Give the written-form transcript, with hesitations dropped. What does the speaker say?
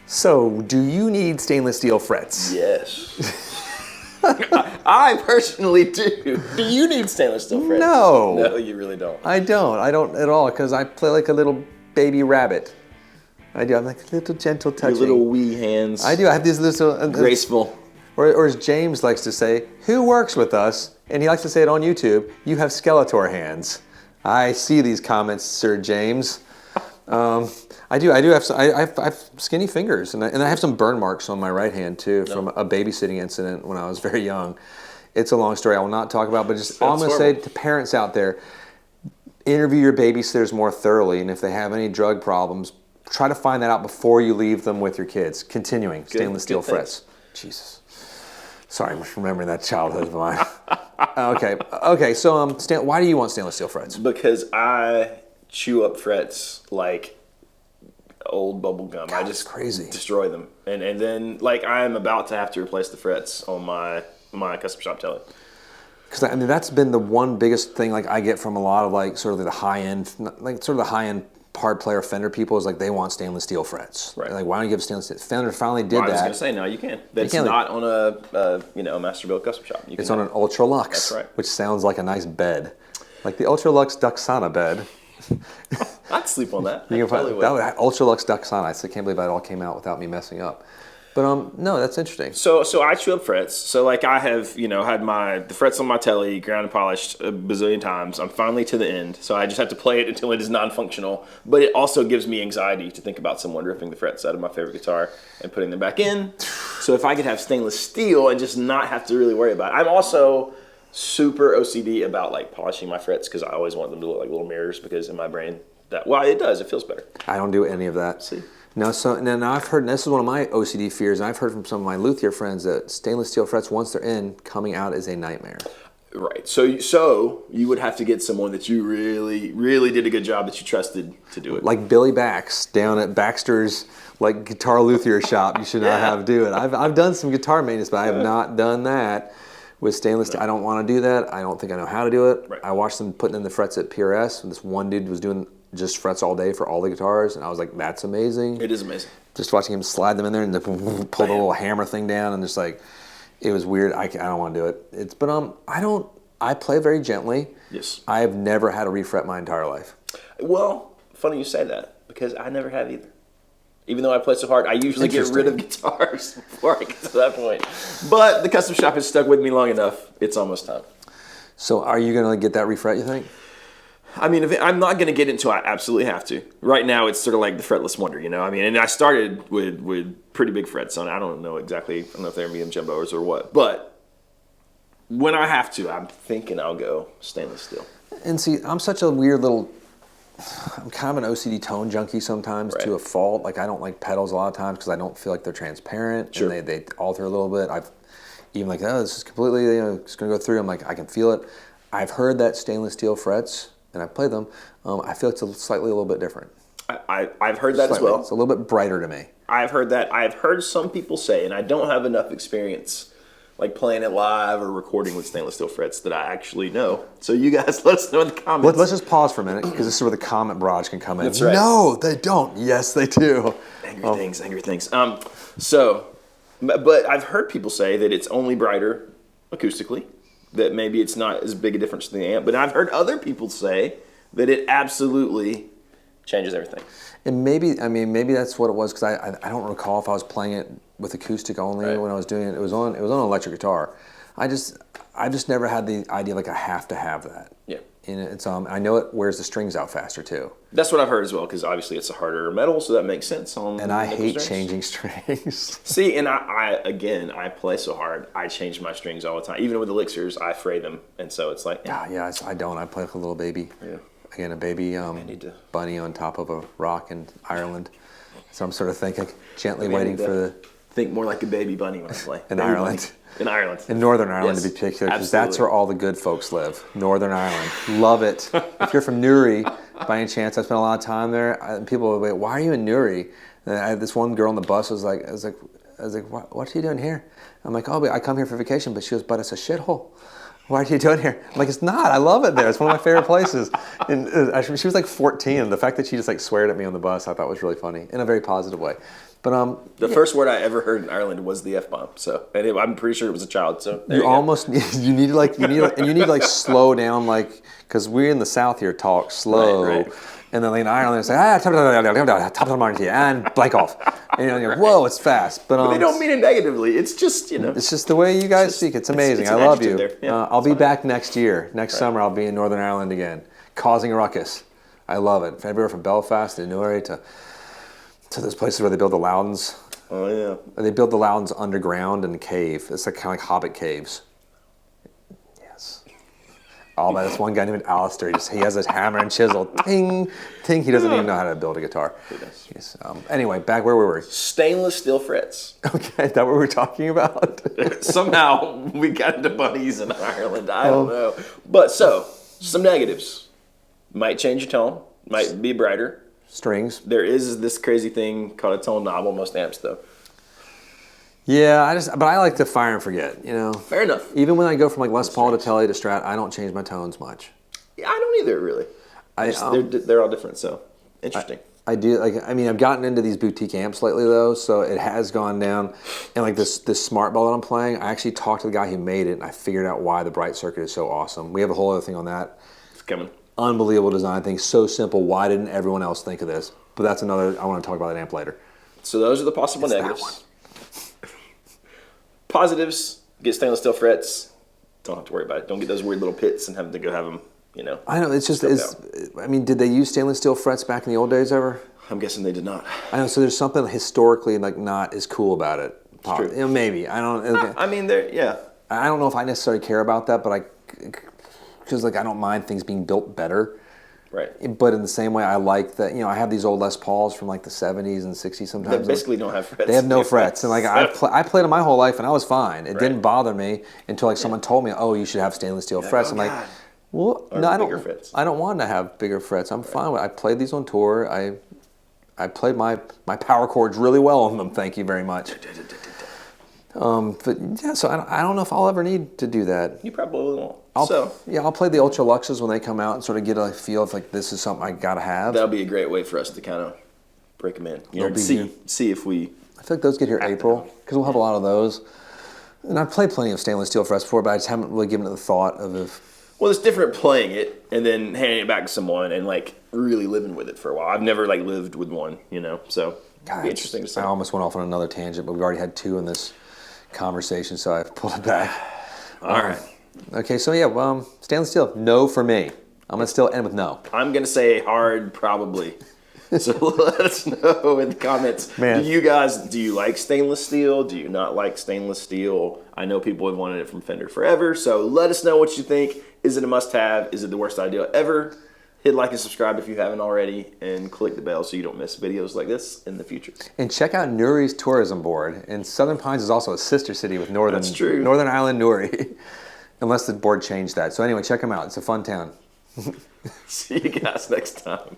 So, do you need stainless steel frets? Yes. I personally do. Do you need stainless steel frets? No. No, you really don't. I don't. I don't at all, because I play like a little baby rabbit. I do. I'm like a little gentle touching. Your little wee hands. I do. I have these little... graceful. Or as James likes to say, who works with us? And he likes to say it on YouTube, you have Skeletor hands. I see these comments, Sir James. I do have I have skinny fingers, and I have some burn marks on my right hand too from a babysitting incident when I was very young. It's a long story I will not talk about, but just all I'm going to say to parents out there, interview your babysitters more thoroughly, and if they have any drug problems, try to find that out before you leave them with your kids. Continuing, stainless steel frets. Jesus. Sorry, I'm just remembering that childhood of mine. Okay. So, Stan, why do you want stainless steel frets? Because I chew up frets like old bubble gum. God, I just crazy. Destroy them, and then like I'm about to have to replace the frets on my custom shop telly. Because I mean that's been the one biggest thing like I get from a lot of like sort of the high end hard player Fender people is like they want stainless steel frets. Right. Like why don't you give stainless steel? Fender finally did that. I was going to say no, you can. That's not on a master build custom shop. It's on an Ultra Lux, that's right. Which sounds like a nice bed, like the Ultra Lux Duxana bed. I'd sleep on that. You can find that Ultra Lux Duxana. I can't believe that all came out without me messing up. But no, that's interesting. So I chew up frets. So like I have had the frets on my telly ground and polished a bazillion times. I'm finally to the end. So I just have to play it until it is non-functional. But it also gives me anxiety to think about someone ripping the frets out of my favorite guitar and putting them back in. So if I could have stainless steel and just not have to really worry about it. I'm also super OCD about like polishing my frets because I always want them to look like little mirrors because in my brain it does. It feels better. I don't do any of that. See. No, so now I've heard, and this is one of my OCD fears, and I've heard from some of my luthier friends that stainless steel frets, once they're in, coming out is a nightmare. Right. So you would have to get someone that you really, really did a good job that you trusted to do it. Like Billy Bax down at Baxter's like guitar luthier shop. You should not have to do it. I've done some guitar maintenance, but I have not done that with stainless steel. I don't want to do that. I don't think I know how to do it. Right. I watched them putting in the frets at PRS, and this one dude was doing just frets all day for all the guitars, and I was like, that's amazing. It is amazing. Just watching him slide them in there and pull the little hammer thing down, and just like, it was weird. I don't want to do it. I play very gently. Yes. I have never had a refret my entire life. Well, funny you say that, because I never have either. Even though I play so hard, I usually get rid of guitars before I get to that point. But the custom shop has stuck with me long enough. It's almost time. So are you going to get that refret, you think? I mean, I'm not going to get it until I absolutely have to. Right now, it's sort of like the fretless wonder, you know? I mean, and I started with pretty big frets on it. I don't know if they're medium jumbos or what. But when I have to, I'm thinking I'll go stainless steel. And see, I'm such a weird little... I'm kind of an OCD tone junkie sometimes to a fault. Like, I don't like pedals a lot of times because I don't feel like they're transparent. Sure. And they alter a little bit. I've even like, oh, this is completely, it's going to go through. I'm like, I can feel it. I've heard that stainless steel frets, and I've played them. I feel it's slightly a little bit different. I've heard that as well. It's a little bit brighter to me. I've heard that. I've heard some people say, and I don't have enough experience like playing it live or recording with stainless steel frets that I actually know. So you guys let us know in the comments. Let's just pause for a minute because this is where the comment barrage can come in. That's right. No, they don't. Yes, they do. Angry things. But I've heard people say that it's only brighter acoustically, that maybe it's not as big a difference to the amp. But I've heard other people say that it absolutely changes everything. And maybe that's what it was because I don't recall if I was playing it with acoustic only when I was doing it. It was on an electric guitar. I've just never had the idea like I have to have that. Yeah. And it's I know it wears the strings out faster too. That's what I've heard as well because obviously it's a harder metal, so that makes sense. And I hate changing strings. See, and I play so hard. I change my strings all the time. Even with elixirs, I fray them, and so it's like I don't. I play like a little baby. Yeah. Again, a baby bunny on top of a rock in Ireland. So I'm sort of thinking, gently waiting for the... Think more like a baby bunny when I play. In Ireland. In Ireland. In Northern Ireland, to be particular, because that's where all the good folks live. Northern Ireland. Love it. If you're from Newry, by any chance, I spent a lot of time there. And people would wait, why are you in Newry? And I had this one girl on the bus I was like, what are you doing here? I'm like, oh, I come here for vacation. But she goes, but it's a shithole. Why are you doing here? I'm like, it's not. I love it there. It's one of my favorite places. And she was like 14. And the fact that she just like sweared at me on the bus, I thought was really funny in a very positive way. But The first word I ever heard in Ireland was the F-bomb. So, and I'm pretty sure it was a child. So there you go. almost you need to like slow down because we in the South here talk slow, Right. and then in Ireland it's like and blank off, and you're like, whoa, it's fast. But They don't mean it negatively. It's just it's just the way you guys speak. It's amazing. it's I an love you. adjective there. Yeah, I'll be back next year. Next summer I'll be in Northern Ireland again, causing a ruckus. I love it. Everywhere from Belfast to Newry to those places where they build the Loudons. Oh yeah. They build the Loudons underground in a cave. It's like kind of like Hobbit caves. Yes. Oh, man, this one guy named Alistair. He has his hammer and chisel. Ting, ting. He doesn't even know how to build a guitar. He does. Yes. Anyway, back where we were. Stainless steel frets. Okay, is that what we're talking about? Somehow we got into bunnies in Ireland. I don't know. But so, some negatives. Might change your tone. Might be brighter. Strings. There is this crazy thing called a tone knob on most amps, though. Yeah, but I like to fire and forget, Fair enough. Even when I go from like Les Paul to Tele to Strat, I don't change my tones much. Yeah, I don't either, really. They're all different, so interesting. I do I've gotten into these boutique amps lately though, so it has gone down. And like this smart bell that I'm playing, I actually talked to the guy who made it, and I figured out why the bright circuit is so awesome. We have a whole other thing on that. It's coming. Unbelievable design thing, so simple. Why didn't everyone else think of this? But that's another. I want to talk about that amp later. So those are the possible negatives. Positives: get stainless steel frets. Don't have to worry about it. Don't get those weird little pits and have to go have them. I know it's just. Did they use stainless steel frets back in the old days ever? I'm guessing they did not. I know. So there's something historically like not as cool about it. True. Maybe I don't. I mean, yeah. I don't know if I necessarily care about that, but because I don't mind things being built better. Right. But in the same way, I like that. I have these old Les Pauls from like the 70s and 60s sometimes. They basically don't have frets. They have no frets, and like I played them my whole life, and I was fine. It didn't bother me until like someone told me, "Oh, you should have stainless steel frets." I'm like, well, no, I don't. Frets. I don't want to have bigger frets. I'm fine with it. I played these on tour. I played my power chords really well on them. Thank you very much. But yeah, so I don't know if I'll ever need to do that. You probably won't. I'll play the Ultra Luxes when they come out and sort of get a feel of like this is something I gotta have. That'll be a great way for us to kind of break them in. See if we. I feel like those get here April because we'll have a lot of those. And I've played plenty of stainless steel frets before, but I just haven't really given it the thought of if. Well, it's different playing it and then handing it back to someone and like really living with it for a while. I've never like lived with one, so it'd be interesting to see. I almost went off on another tangent, but we've already had two in this conversation, so I've pulled it back. All right. Okay, so yeah, stainless steel, no for me. I'm gonna still end with no. I'm gonna say hard, probably. So let us know in the comments. Man. Do you like stainless steel? Do you not like stainless steel? I know people have wanted it from Fender forever, so let us know what you think. Is it a must-have? Is it the worst idea ever? Hit like and subscribe if you haven't already, and click the bell so you don't miss videos like this in the future. And check out Newry's tourism board. And Southern Pines is also a sister city with Northern. That's true. Northern Ireland, Newry. Unless the board changed that. So anyway, check them out. It's a fun town. See you guys next time.